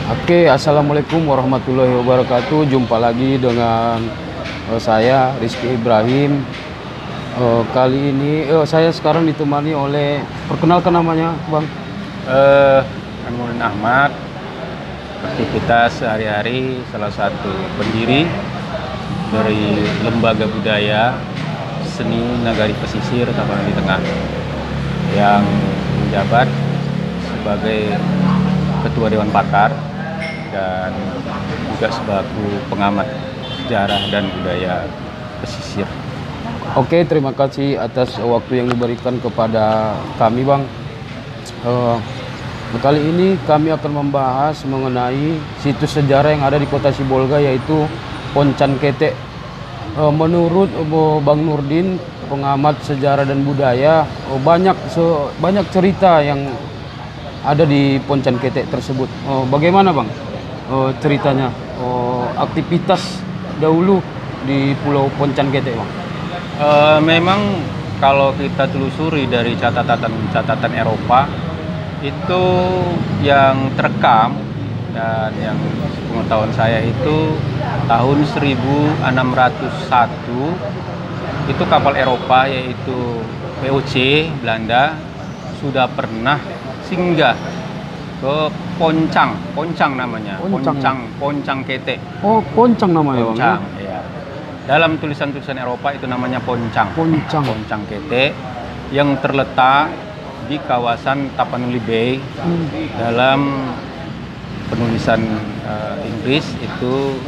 Oke, assalamualaikum warahmatullahi wabarakatuh. Jumpa lagi dengan saya Rizky Ibrahim. Kali ini saya sekarang ditemani oleh, perkenalkan namanya, Bang. Anurin Ahmad, aktivitas sehari-hari salah satu pendiri dari Lembaga Budaya Seni Nagari Pesisir Tapanuli Tengah yang menjabat sebagai Ketua Dewan Pakar dan juga sebagai pengamat sejarah dan budaya pesisir. Oke, terima kasih atas waktu yang diberikan kepada kami, Bang. Kali ini kami akan membahas mengenai situs sejarah yang ada di Kota Sibolga, yaitu Poncan Ketek. Menurut Bang Nurdin, pengamat sejarah dan budaya, banyak cerita yang ada di Poncan Ketek tersebut. Bagaimana, Bang, ceritanya, aktivitas dahulu di Pulau Poncan Ketek, Bang? Memang kalau kita telusuri dari catatan Eropa, itu yang terekam dan yang pengetahuan saya itu tahun 1601 itu kapal Eropa yaitu VOC Belanda sudah pernah singgah ke Poncang namanya. Poncang Ketek. Oh, Poncang namanya, Bang. Poncang, ya. Dalam tulisan-tulisan Eropa itu namanya Poncang Ketek, yang terletak di kawasan Tapanuli Bay. Dalam penulisan Inggris itu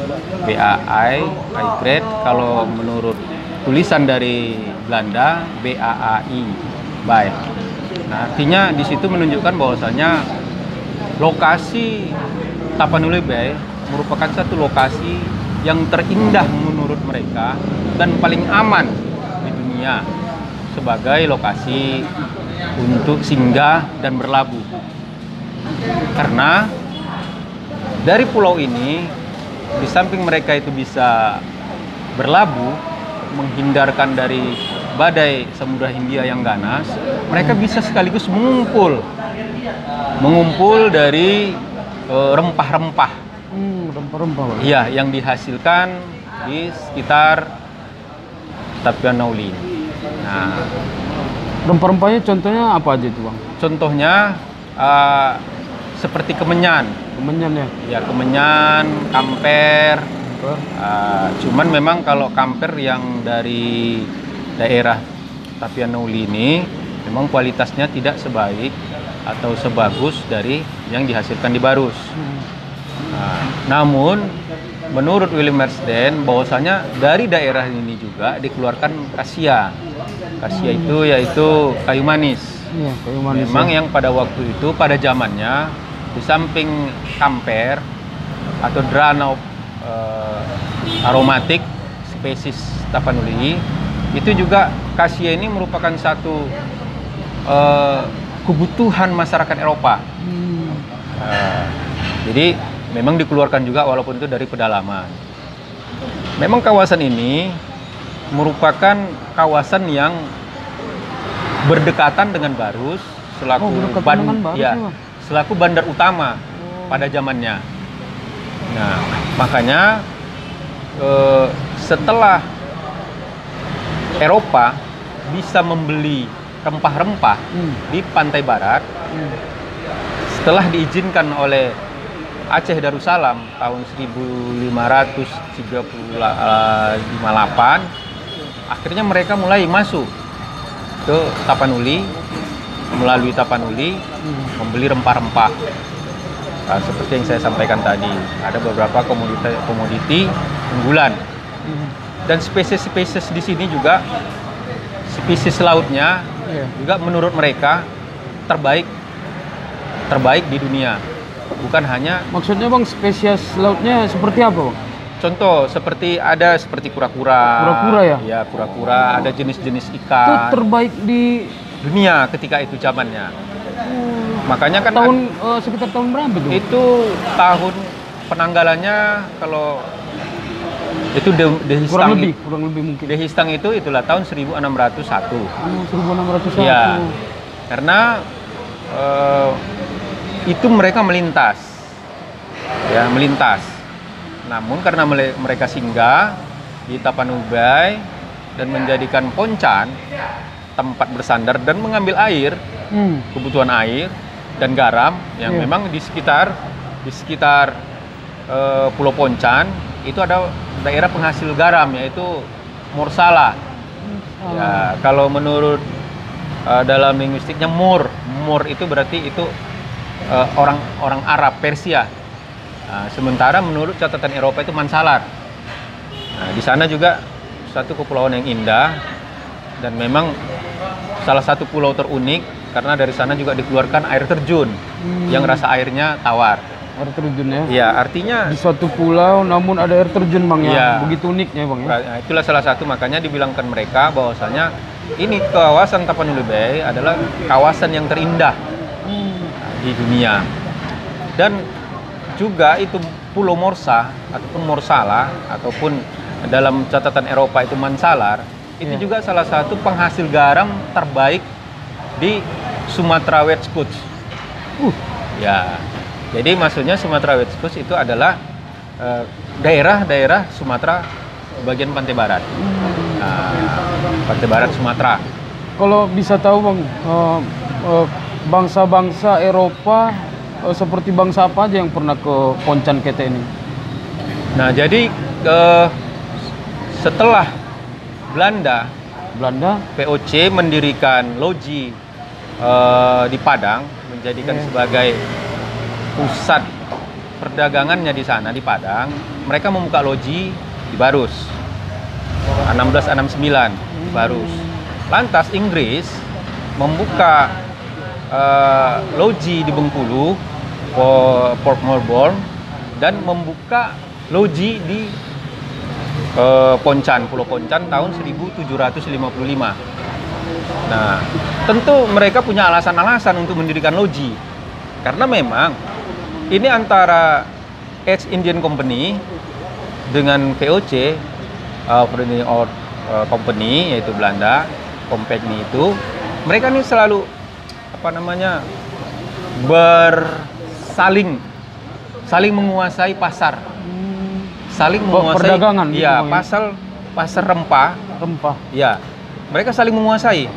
BAI, high grade. Kalau menurut tulisan dari Belanda BAAI, bay. Nah, artinya di situ menunjukkan bahwasanya lokasi Tapanuli Bay merupakan satu lokasi yang terindah menurut mereka dan paling aman di dunia sebagai lokasi untuk singgah dan berlabuh. Karena dari pulau ini, di samping mereka itu bisa berlabuh, menghindarkan dari badai Samudra Hindia yang ganas, mereka bisa sekaligus mengumpul dari rempah-rempah. Rempah-rempah, Bang. Iya, yang dihasilkan di sekitar Tapanuli. Nah, Rempah-rempahnya contohnya apa aja itu, Bang? contohnya seperti kemenyan. Kemenyan, ya? Ya, kemenyan, kamper. Cuman memang kalau kamper yang dari daerah Tapanuli ini memang kualitasnya tidak sebaik atau sebagus dari yang dihasilkan di Barus. Namun menurut William Marsden bahwasanya dari daerah ini juga dikeluarkan kasia. Kasia itu yaitu kayu manis. Iya, kayu manis. Memang yang pada waktu itu, pada zamannya, di samping kamper atau Dranau aromatik spesies Tapanuli, itu juga kasia ini merupakan satu kebutuhan masyarakat Eropa. Jadi memang dikeluarkan juga walaupun itu dari pedalaman. Memang kawasan ini merupakan kawasan yang berdekatan dengan Barus selaku selaku bandar utama pada zamannya. Nah, makanya setelah Eropa bisa membeli rempah-rempah di pantai barat, setelah diizinkan oleh Aceh Darussalam tahun 1558, akhirnya mereka mulai masuk ke Tapanuli, melalui Tapanuli membeli rempah-rempah. Seperti yang saya sampaikan tadi, ada beberapa komoditi unggulan. Dan spesies-spesies di sini juga, spesies lautnya juga menurut mereka terbaik di dunia. Bukan hanya, Maksudnya, Bang, spesies lautnya seperti apa, Bang? contoh seperti kura-kura. Kura-kura, ya? Ya, kura-kura, ada jenis-jenis Itu ikan terbaik di dunia ketika itu zamannya. Makanya kan sekitar tahun berapa tuh? itu tahun penanggalannya, kalau itu kurang lebih mungkin. Dehistang itulah tahun 1601. 1601. Ya, karena itu mereka melintas ya melintas. Namun karena mereka singgah di Tapanuli dan menjadikan Poncan tempat bersandar dan mengambil air, kebutuhan air dan garam yang memang di sekitar Pulau Poncan itu ada daerah penghasil garam yaitu Morsala. Ya, kalau menurut dalam linguistiknya Mur itu berarti itu orang Arab Persia. Nah, sementara menurut catatan Eropa itu Mansalar. Nah, di sana juga satu kepulauan yang indah dan memang salah satu pulau terunik karena dari sana juga dikeluarkan air terjun yang rasa airnya tawar. Air terjun ya? Iya, artinya di suatu pulau namun ada air terjun bang ya, ya, begitu uniknya bang ya. Nah, itulah salah satu makanya dibilangkan mereka bahwasanya ini kawasan Tapanuli Bay adalah kawasan yang terindah di dunia. Dan juga itu Pulau Morsa ataupun Morsala ataupun dalam catatan Eropa itu Mansalar itu juga salah satu penghasil garam terbaik di Sumatera West Coast. Ya, jadi maksudnya Sumatera West Coast itu adalah daerah-daerah Sumatera bagian pantai barat, pantai barat Sumatera. Kalau bisa tahu bang, bangsa-bangsa Eropa seperti bangsa apa aja yang pernah ke Poncan Kete ini? Nah, jadi setelah Belanda VOC mendirikan loji di Padang, menjadikan sebagai pusat perdagangannya di sana di Padang, mereka membuka loji di Barus 1669 Barus. Lantas Inggris membuka loji di Bengkulu, Port Melbourne, dan membuka loji di Poncan, Pulau Poncan tahun 1755. Nah, tentu mereka punya alasan-alasan untuk mendirikan loji. Karena memang ini antara East Indian Company dengan VOC, Company, yaitu Belanda, company itu, mereka ini selalu saling menguasai pasar, saling menguasai perdagangan, ya, pasar rempah, ya, mereka saling menguasai.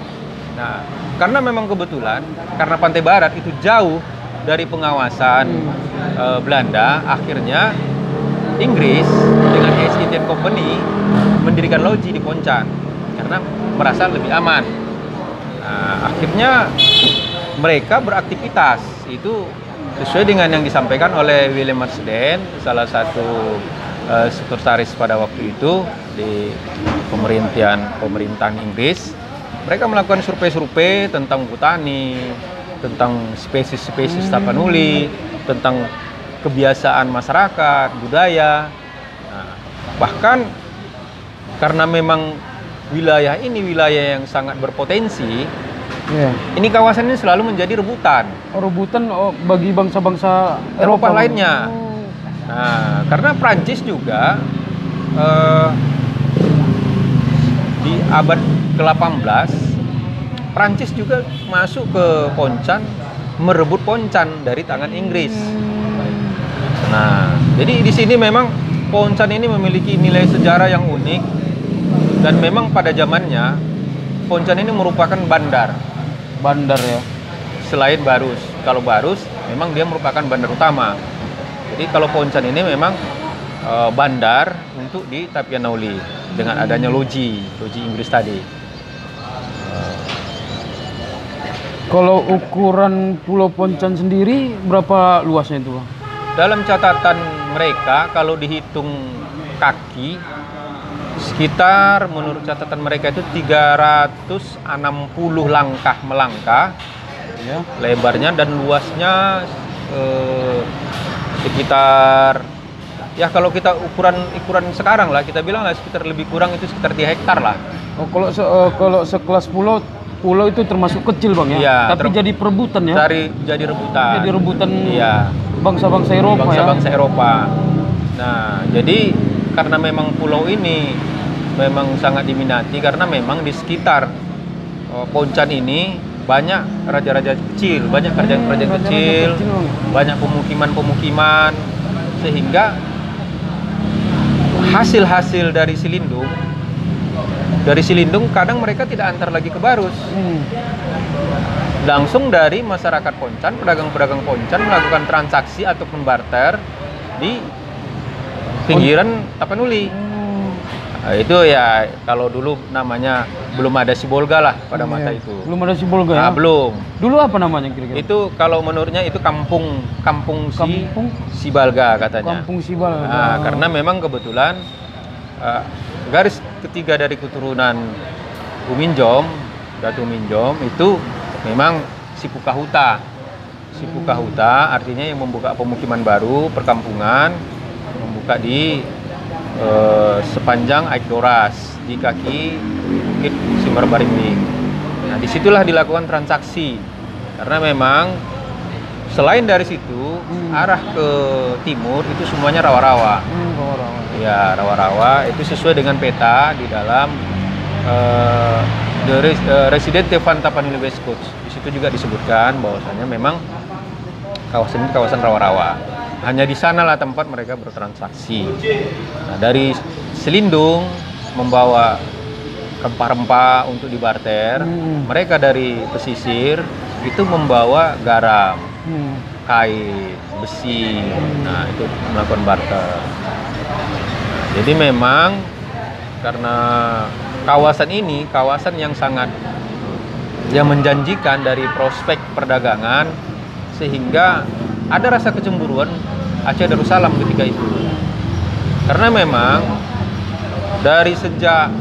Nah, karena memang kebetulan karena pantai barat itu jauh dari pengawasan Belanda, akhirnya Inggris dengan East Indian Company mendirikan loji di Poncan karena merasa lebih aman. Nah, akhirnya mereka beraktivitas itu sesuai dengan yang disampaikan oleh Willem Marsden, salah satu sekretaris pada waktu itu di pemerintahan Inggris. Mereka melakukan survei-survei tentang botani, tentang spesies-spesies Tapanuli, tentang kebiasaan masyarakat, budaya. Nah, bahkan karena memang wilayah ini wilayah yang sangat berpotensi, ini kawasan ini selalu menjadi rebutan. Rebutan bagi bangsa-bangsa Eropa lainnya. Nah, karena Prancis juga di abad ke-18, Prancis juga masuk ke Poncan, merebut Poncan dari tangan Inggris. Nah, jadi di sini memang Poncan ini memiliki nilai sejarah yang unik dan memang pada zamannya Poncan ini merupakan bandar ya. Selain Barus, kalau Barus memang dia merupakan bandar utama. Jadi kalau Poncan ini memang bandar untuk di Tapanuli dengan adanya loji Inggris tadi. Kalau ukuran Pulau Poncan sendiri berapa luasnya itu, Bang? Dalam catatan mereka kalau dihitung kaki sekitar menurut catatan mereka itu 360 langkah melangkah ya, lebarnya, dan luasnya sekitar, ya kalau kita ukuran sekarang lah, kita bilang lah sekitar lebih kurang itu sekitar 3 hektar lah. Oh, kalau sekelas pulau itu termasuk kecil, Bang ya? Iya, tapi jadi perebutan ya? Jadi rebutan. Jadi rebutan iya, bangsa-bangsa Eropa bangsa-bangsa Eropa. Nah, jadi karena memang pulau ini memang sangat diminati karena memang di sekitar Poncan ini banyak raja-raja kecil, banyak kerajaan-kerajaan kecil, banyak pemukiman-pemukiman. sehingga hasil-hasil dari Silindung kadang mereka tidak antar lagi ke Barus. Langsung dari masyarakat Poncan, pedagang-pedagang Poncan melakukan transaksi ataupun barter di pinggiran Tapanuli. Nah, itu ya kalau dulu namanya belum ada Sibolga lah pada masa itu. Belum ada Sibolga ya? Belum. Dulu apa namanya kira-kira? Itu kalau menurutnya itu kampung Sibalga katanya. Kampung Sibalga. Nah, karena memang kebetulan garis ketiga dari keturunan Uminjom, Datu Minjom itu memang Sipukahuta. Sipukahuta artinya yang membuka pemukiman baru, perkampungan, membuka di sepanjang Aik Doras di kaki Bukit Simbar Baringling. Nah, disitulah dilakukan transaksi karena memang selain dari situ arah ke timur itu semuanya rawa-rawa. Ya, rawa-rawa itu sesuai dengan peta di dalam Residente Van Tapanuli West Coast. Di situ juga disebutkan bahwasanya memang kawasan ini kawasan rawa-rawa. Hanya di sanalah tempat mereka bertransaksi. Nah, dari Silindung membawa rempah-rempah untuk dibarter. Mereka dari pesisir itu membawa garam, kain, besi. Nah, itu melakukan barter. Jadi memang karena kawasan ini kawasan yang sangat menjanjikan dari prospek perdagangan, sehingga ada rasa kecemburuan Aceh Darussalam ketika itu. Karena memang dari sejak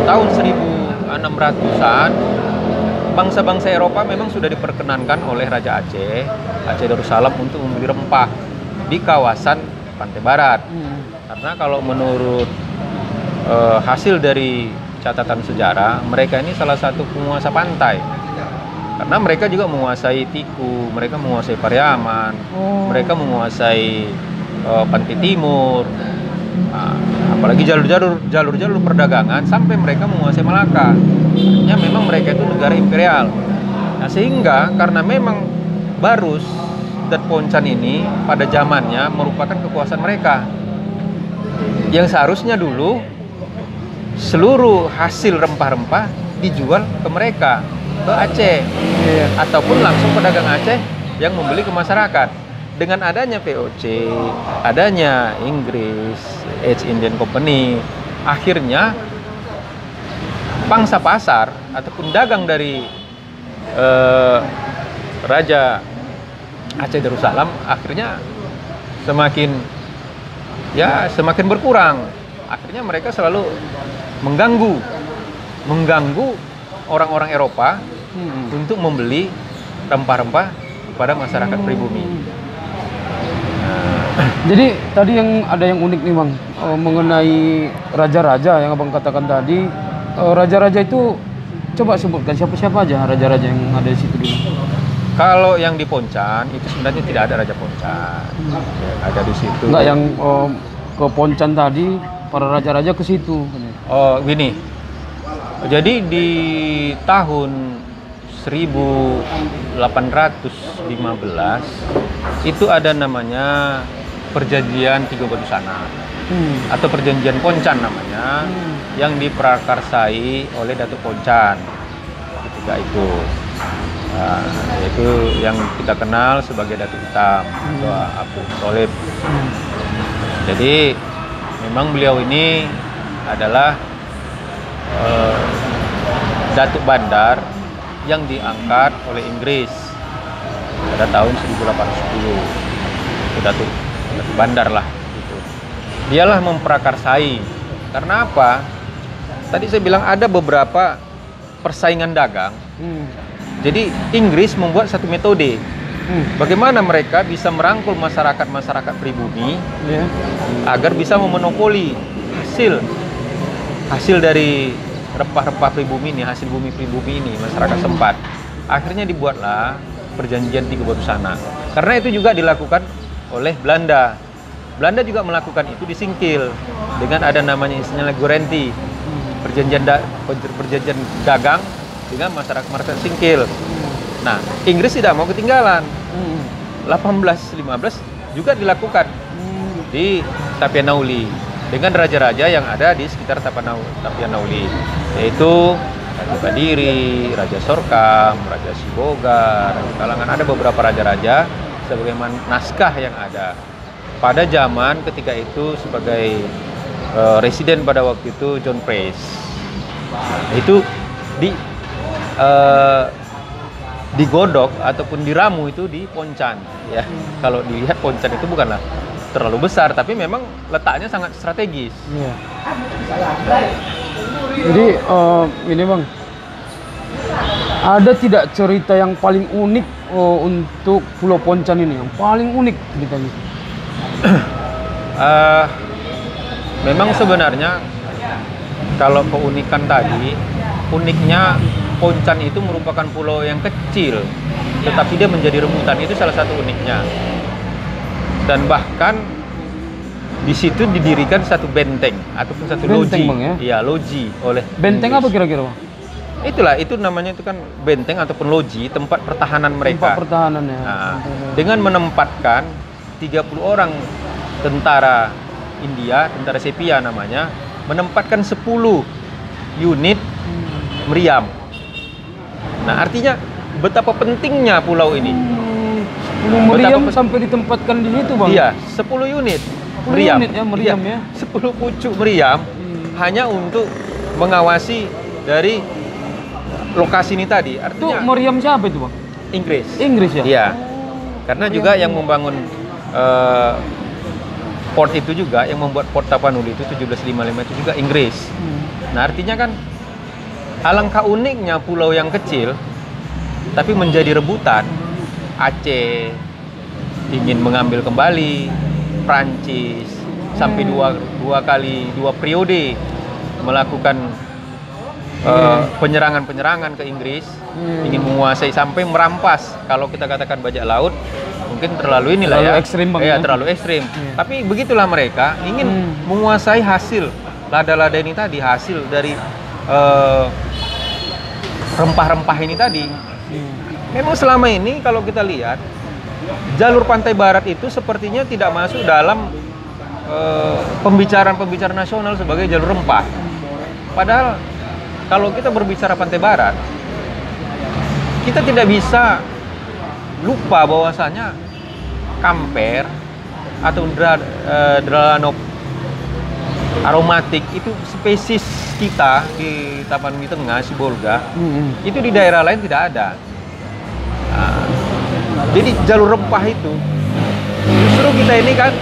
tahun 1600-an bangsa-bangsa Eropa memang sudah diperkenankan oleh Raja Aceh Darussalam untuk membeli rempah di kawasan Pantai Barat. Karena kalau menurut hasil dari catatan sejarah, mereka ini salah satu penguasa pantai. Karena mereka juga menguasai Tiku, mereka menguasai Pariaman, mereka menguasai Pantai Timur, apalagi jalur-jalur perdagangan sampai mereka menguasai Malaka. Artinya memang mereka itu negara imperial. Nah, sehingga karena memang Barus dan Poncan ini pada zamannya merupakan kekuasaan mereka, yang seharusnya dulu seluruh hasil rempah-rempah dijual ke mereka, ke Aceh, ataupun langsung pedagang Aceh yang membeli ke masyarakat. Dengan adanya VOC, adanya Inggris, East Indian Company, akhirnya pangsa pasar ataupun dagang dari Raja Aceh Darussalam akhirnya semakin berkurang. Akhirnya mereka selalu mengganggu orang-orang Eropa untuk membeli rempah-rempah kepada masyarakat pribumi. Jadi tadi ada yang unik nih Bang, mengenai raja-raja yang Abang katakan tadi. Raja-raja itu coba sebutkan siapa-siapa aja raja-raja yang ada di situ dulu. Kalau yang di Poncan itu sebenarnya tidak ada Raja Poncan. Ada di situ. Enggak, yang ke Poncan tadi para raja-raja ke situ. Oh, gini. Jadi di tahun 1815 itu ada namanya Perjanjian Tiga Batu Sana atau Perjanjian Poncan namanya, yang diprakarsai oleh Datuk Poncan ketika itu. Nah, yaitu yang kita kenal sebagai Datuk Hitam atau Abdul Tholib. Jadi memang beliau ini adalah Datuk Bandar yang diangkat oleh Inggris pada tahun 1810. Itu Datuk Bandar lah gitu. Dialah memprakarsai. Karena apa? Tadi saya bilang ada beberapa persaingan dagang. Jadi Inggris membuat satu metode bagaimana mereka bisa merangkul masyarakat pribumi agar bisa memonopoli hasil dari rempah-rempah pribumi ini, hasil bumi pribumi ini masyarakat sempat. Akhirnya dibuatlah Perjanjian Tiga Batu Sana. Karena itu juga dilakukan oleh Belanda. Belanda juga melakukan itu di Singkil dengan ada namanya istilahnya Guarenti, perjanjian dagang dengan masyarakat Singkil. Nah, Inggris tidak mau ketinggalan. 1815 juga dilakukan di Tapianauli dengan raja-raja yang ada di sekitar Tapianauli, yaitu Raja Kadiri, Raja Sorkam, Raja Siboga, Raja Kalangan. Ada beberapa raja-raja sebagaimana naskah yang ada pada zaman ketika itu sebagai residen pada waktu itu John Price. Itu digodok ataupun diramu itu di Poncan ya. Kalau dilihat Poncan itu bukanlah terlalu besar, tapi memang letaknya sangat strategis. Iya. Jadi ini Bang, ada tidak cerita yang paling unik untuk Pulau Poncan ini, yang paling unik ceritanya? Memang sebenarnya kalau keunikan tadi, uniknya Poncan itu merupakan pulau yang kecil, tetapi dia menjadi rebutan, itu salah satu uniknya. Dan bahkan di situ didirikan satu benteng ataupun satu benteng, loji. Bang, ya? Iya, loji oleh Benteng Inggris. apa kira-kira Bang? Itulah, itu namanya itu kan benteng ataupun loji, tempat pertahanan mereka. Tempat pertahanan ya. Nah, dengan menempatkan 30 orang tentara India, tentara Sepia namanya, menempatkan 10 unit meriam. Nah, artinya betapa pentingnya pulau ini. Meriam sampai ditempatkan di situ Bang? Iya, 10 unit 10 meriam. unit ya, meriam ya. 10 pucuk meriam hanya untuk mengawasi dari lokasi ini tadi. Itu Artinya meriam siapa itu Bang? Inggris. Inggris ya? Iya. Karena juga yang membangun port itu juga, yang membuat Port Tapanuli itu 1755 itu juga Inggris. Nah, artinya kan alangkah uniknya pulau yang kecil tapi menjadi rebutan. Aceh ingin mengambil kembali, Prancis sampai dua periode melakukan penyerangan ke Inggris, ingin menguasai sampai merampas. Kalau kita katakan bajak laut, mungkin terlalu inilah terlalu ya, ekstrim Bang, ya terlalu ekstrim. Tapi begitulah mereka ingin menguasai hasil lada-lada ini tadi, hasil dari rempah-rempah ini tadi. Memang selama ini kalau kita lihat jalur pantai barat itu sepertinya tidak masuk dalam pembicaraan nasional sebagai jalur rempah. Padahal kalau kita berbicara pantai barat, kita tidak bisa lupa bahwasanya kamper atau Dralanog aromatik itu spesies kita di Tapanuli Tengah, Sibolga, itu di daerah lain tidak ada. Nah, jadi jalur rempah itu justru kita ini kan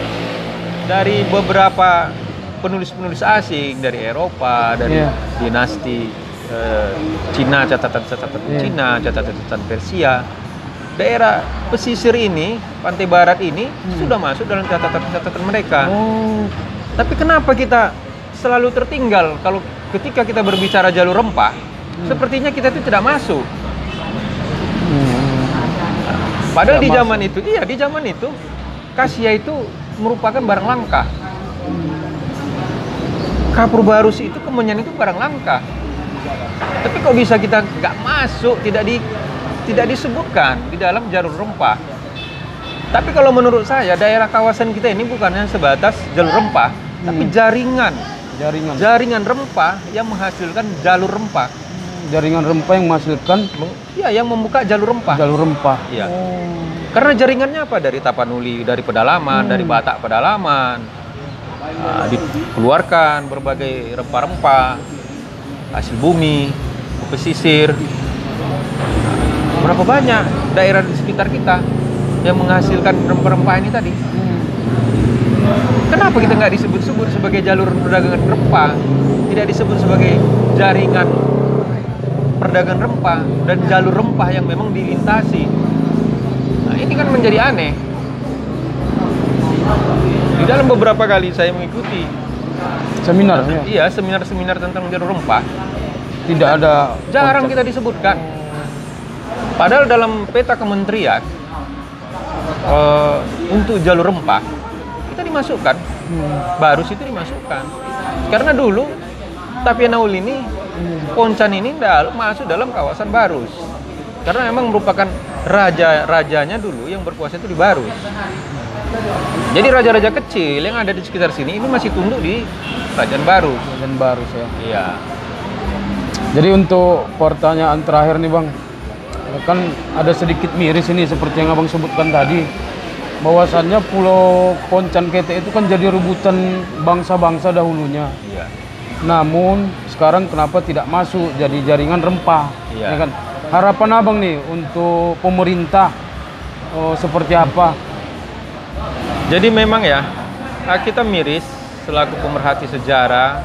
dari beberapa penulis-penulis asing dari Eropa, dari dinasti Cina, catatan-catatan Cina, catatan-catatan Persia, daerah pesisir ini, pantai barat ini sudah masuk dalam catatan-catatan mereka. Tapi kenapa kita selalu tertinggal kalau ketika kita berbicara jalur rempah, sepertinya kita itu tidak masuk. Padahal di zaman itu, di zaman itu Kasia itu merupakan barang langka. Kapur barus itu, kemenyan itu barang langka. Tapi kok bisa kita nggak masuk, tidak disebutkan di dalam jalur rempah. Tapi kalau menurut saya daerah kawasan kita ini bukannya sebatas jalur rempah, tapi jaringan rempah yang menghasilkan jalur rempah. Jaringan rempah yang menghasilkan, yang membuka jalur rempah. Jalur rempah. Iya. Karena jaringannya apa? Dari Tapanuli, dari pedalaman, dari Batak pedalaman, dikeluarkan berbagai rempah-rempah, hasil bumi, pesisir. Berapa banyak daerah di sekitar kita yang menghasilkan rempah-rempah ini tadi? Kenapa kita nggak disebut-sebut sebagai jalur perdagangan rempah? Tidak disebut sebagai jaringan perdagangan rempah dan jalur rempah yang memang dilintasi. Nah, ini kan menjadi aneh. Di dalam beberapa kali saya mengikuti seminar, seminar tentang jalur rempah, tidak ada, jarang kita disebutkan. Padahal dalam peta kementerian untuk jalur rempah kita dimasukkan, Barus itu dimasukkan. Karena dulu Tapianauli ini, Poncan ini masuk dalam kawasan Barus. Karena memang merupakan rajanya dulu yang berkuasa itu di Barus. Jadi raja-raja kecil yang ada di sekitar sini ini masih tunduk di kerajaan baru. Dan baru ya. Iya. Jadi untuk pertanyaan terakhir nih Bang, kan ada sedikit miris ini seperti yang Abang sebutkan tadi, bahwasannya Pulau Poncan Kete itu kan jadi rebutan bangsa-bangsa dahulunya. Iya. Namun sekarang kenapa tidak masuk jadi jaringan rempah? Iya. Ya kan? Harapan Abang nih untuk pemerintah seperti apa? Jadi memang ya, kita miris selaku pemerhati sejarah,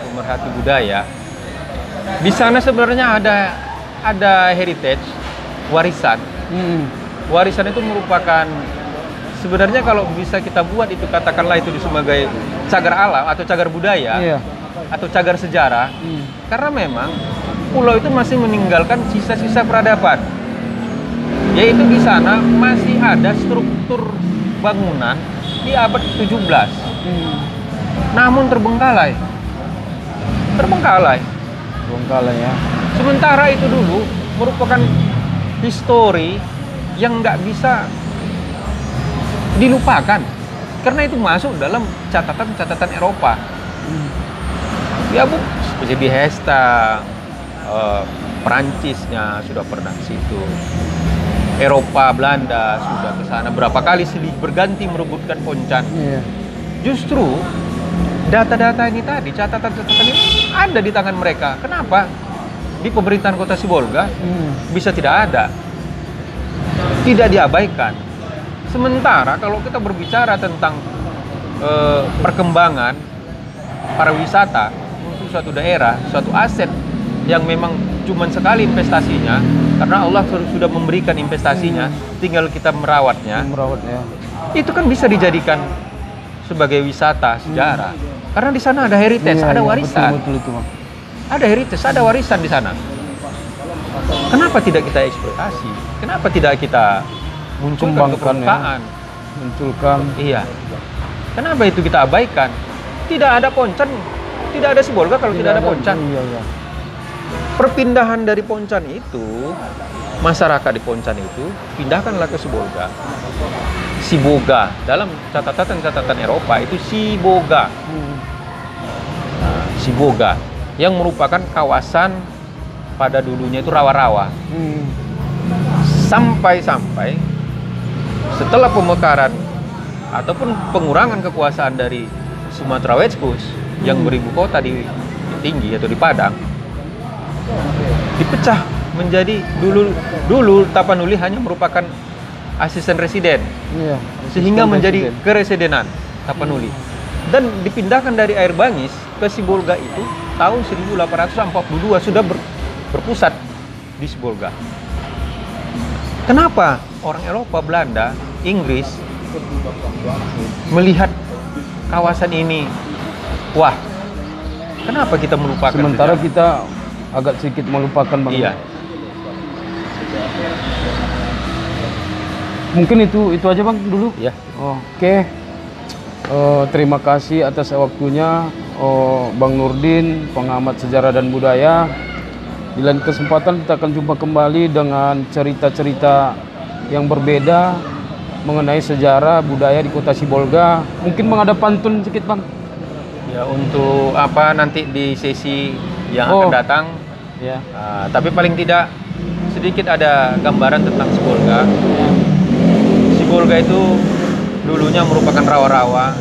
pemerhati budaya. Di sana sebenarnya ada heritage, warisan. Warisan itu merupakan sebenarnya kalau bisa kita buat itu, katakanlah itu sebagai cagar alam atau cagar budaya, Iya. atau cagar sejarah. Karena memang pulau itu masih meninggalkan sisa-sisa peradaban. Yaitu di sana masih ada struktur bangunan di abad 17. Namun terbengkalai. Bengkalai ya. Sementara itu dulu merupakan histori yang nggak bisa dilupakan. Karena itu masuk dalam catatan-catatan Eropa. Ya Bu, seperti di Hesta, Perancisnya sudah pernah ke situ. Eropa, Belanda sudah ke sana. Berapa kali silih berganti merebutkan Poncan. Iya. Justru data-data ini tadi, catatan-catatan ini ada di tangan mereka. Kenapa? Di pemerintahan Kota Sibolga bisa tidak ada, tidak diabaikan. Sementara kalau kita berbicara tentang perkembangan pariwisata untuk suatu daerah, suatu aset yang memang cuma sekali investasinya, karena Allah sudah memberikan investasinya, tinggal kita merawatnya. Itu kan bisa dijadikan sebagai wisata sejarah. Karena di sana ada heritage, ada warisan. Betul itu, Bang. Ada heritage, ada warisan di sana. Kenapa tidak kita eksploitasi? Kenapa tidak kita munculkan ke permukaan? Munculkan. Iya. Kenapa itu kita abaikan? Tidak ada Poncan, tidak ada Sibolga kalau tidak ada Poncan. Iya. Perpindahan dari Poncan itu, masyarakat di Poncan itu pindahkanlah ke Sibolga. Siboga dalam catatan Eropa itu Siboga. Nah, Siboga yang merupakan kawasan pada dulunya itu rawa-rawa. Sampai-sampai setelah pemekaran ataupun pengurangan kekuasaan dari Sumatera West Coast yang beribu kota di Tinggi atau di Padang, dipecah menjadi dulu Tapanuli hanya merupakan asisten residen, sehingga menjadi keresidenan Tapanuli, dan dipindahkan dari Air Bangis ke Sibolga itu tahun 1842 sudah berpusat di Sibolga. Kenapa orang Eropa, Belanda, Inggris melihat kawasan ini, wah, kenapa kita melupakan? Sementara kita agak sedikit melupakan, Bang. Iya. Mungkin itu aja, Bang, dulu. Ya. Oke. Terima kasih atas waktunya, Bang Nurdin, pengamat sejarah dan budaya. Di lain kesempatan kita akan jumpa kembali dengan cerita-cerita yang berbeda mengenai sejarah budaya di Kota Sibolga. Mungkin Bang ada pantun sedikit, Bang. Ya, untuk apa nanti di sesi yang akan datang. Ya. Tapi paling tidak sedikit ada gambaran tentang Sibolga. Sibolga itu dulunya merupakan rawa-rawa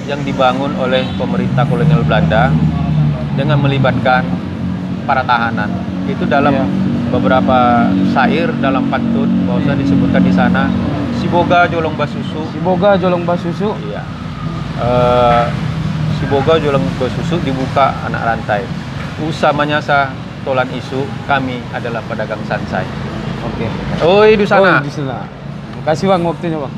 yang dibangun oleh pemerintah kolonial Belanda dengan melibatkan para tahanan. Itu dalam beberapa syair dalam pantun bahwa disebutkan di sana Siboga Jolong Basusu. Siboga Jolong Basusu. Iya. Siboga Jolong Basusu dibuka anak rantai. Usa manyasa tolan isu, kami adalah pedagang sansai. Oke. Oi di sana. Di sana. Makasih, Bang, waktunya, Bang.